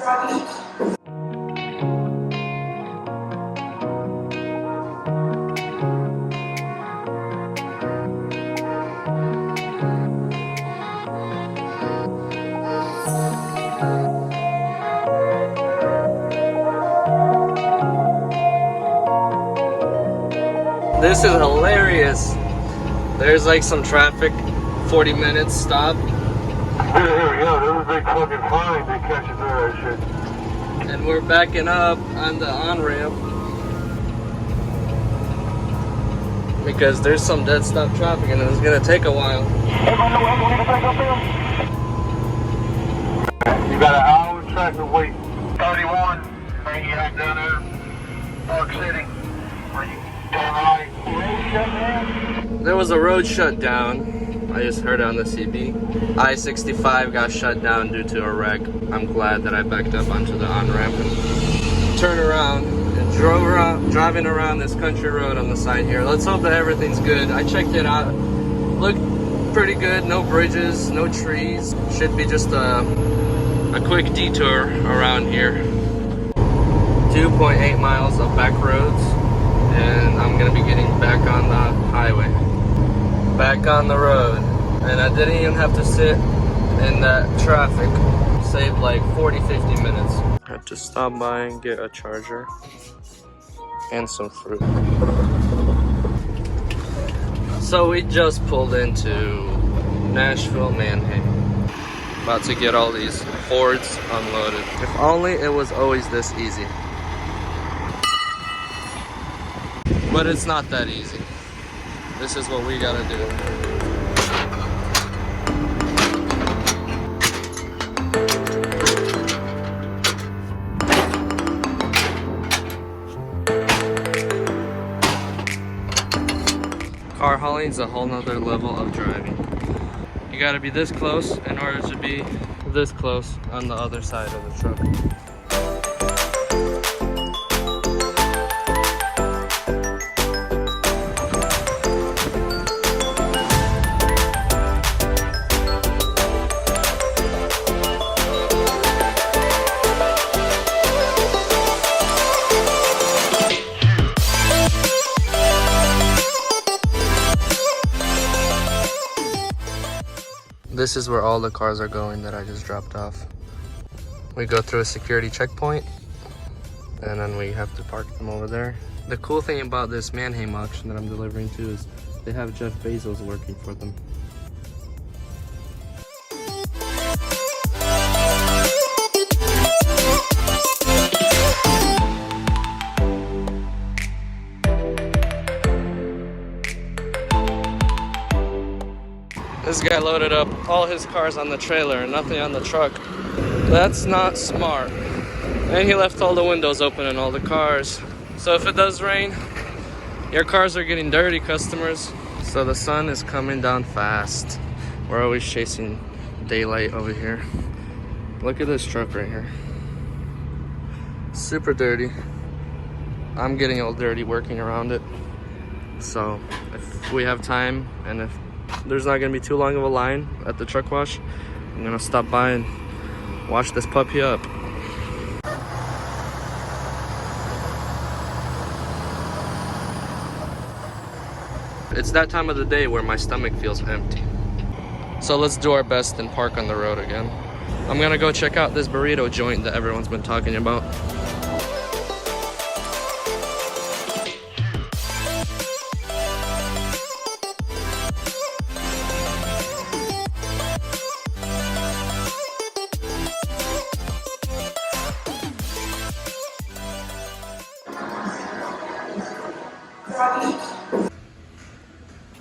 This is hilarious. There's like some traffic, 40 minutes stop. Here we go, there was a big fucking fine they catch you through that shit. And we're backing up on the on-ramp because there's some dead stop traffic and it's gonna take a while. You got an hour track to wait. 31, and you have down there, Park City. Where you down right? There was a road shut down. I just heard it on the CB. I-65 got shut down due to a wreck. I'm glad that I backed up onto the on-ramp and turned around and driving around this country road on the side here. Let's hope that everything's good. I checked it out. Looked pretty good. No bridges, no trees. Should be just a quick detour around here. 2.8 miles of back roads, and I'm gonna be getting back on the highway. Back on the road, and I didn't even have to sit in that traffic. Saved like 40-50 minutes. I had to stop by and get a charger and some fruit. So we just pulled into Nashville Manheim. About to get all these Fords unloaded. If only it was always this easy. But it's not that easy. This is what we gotta do. Car hauling is a whole nother level of driving. You gotta be this close in order to be this close on the other side of the truck. This is where all the cars are going that I just dropped off. We go through a security checkpoint and then we have to park them over there. The cool thing about this Manheim auction that I'm delivering to is they have Jeff Bezos working for them. This guy loaded up all his cars on the trailer and nothing on the truck. That's not smart. And he left all the windows open in all the cars. So if it does rain, your cars are getting dirty, customers. So the sun is coming down fast. We're always chasing daylight over here. Look at this truck right here. Super dirty. I'm getting all dirty working around it. So if we have time and if there's not gonna be too long of a line at the truck wash, I'm gonna stop by and wash this puppy up. It's that time of the day where my stomach feels empty. So let's do our best and park on the road again. I'm gonna go check out this burrito joint that everyone's been talking about.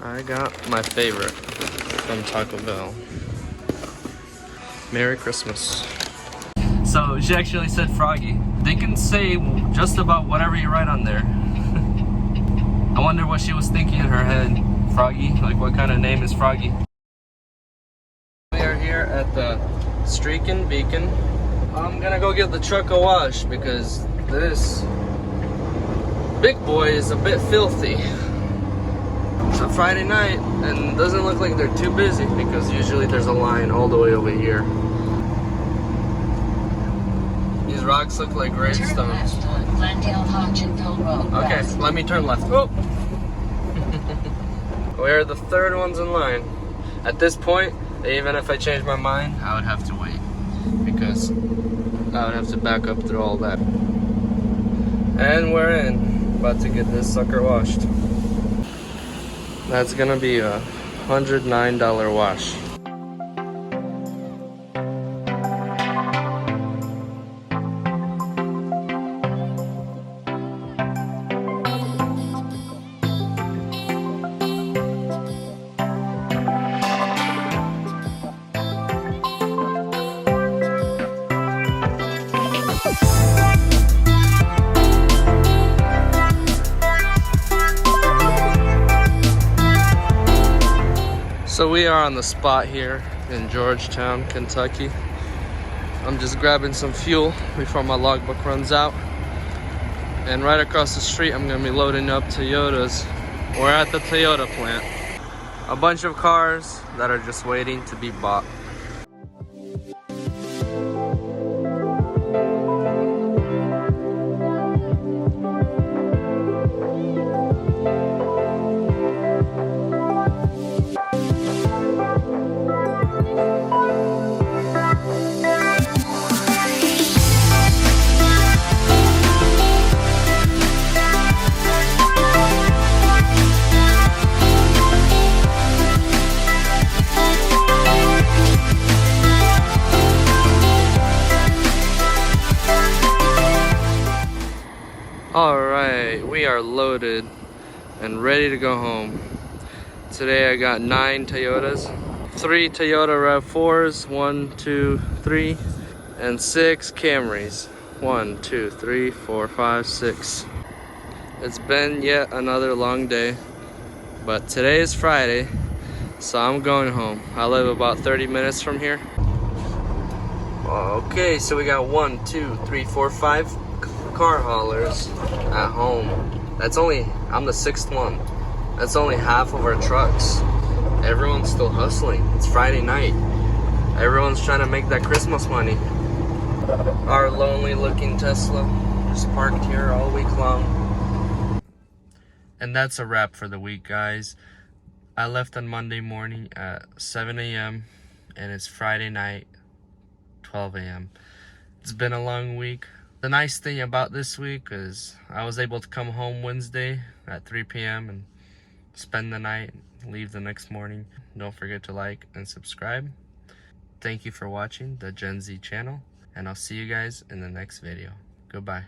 I got my favorite from Taco Bell. Merry Christmas. So she actually said Froggy. They can say just about whatever you write on there. I wonder what she was thinking in her head. Froggy? Like what kind of name is Froggy? We are here at the Streakin' Beacon. I'm gonna go get the truck a wash because this big boy is a bit filthy. It's a Friday night and doesn't look like they're too busy because usually there's a line all the way over here. These rocks look like gravestones. Turn left on Glendale-Hodgenville Road. Okay, West. let me turn left. Oh! We're the third ones in line. At this point, even if I change my mind, I would have to wait. Because I would have to back up through all that. And we're in. About to get this sucker washed. That's gonna be a $109 wash. So we are on the spot here in Georgetown, Kentucky. I'm just grabbing some fuel before my logbook runs out. And right across the street, I'm gonna be loading up Toyotas. We're at the Toyota plant. A bunch of cars that are just waiting to be bought. Alright, we are loaded and ready to go home. Today I got 9 Toyotas, 3 Toyota RAV4s, 1, 2, 3, and 6 Camrys. 1, 2, 3, 4, 5, 6. It's been yet another long day, but today is Friday, so I'm going home. I live about 30 minutes from here. Okay, so we got 1, 2, 3, 4, 5 car haulers at home. I'm the 6th one. That's only half of our trucks. Everyone's still hustling. It's Friday night. Everyone's trying to make that Christmas money. Our lonely looking Tesla just parked here all week long. And that's a wrap for the week, guys. I left on Monday morning at 7 a.m. and it's Friday night, 12 a.m. It's been a long week. The nice thing about this week is I was able to come home Wednesday at 3 p.m. and spend the night and leave the next morning. Don't forget to like and subscribe. Thank you for watching the Gen Z channel, and I'll see you guys in the next video. Goodbye.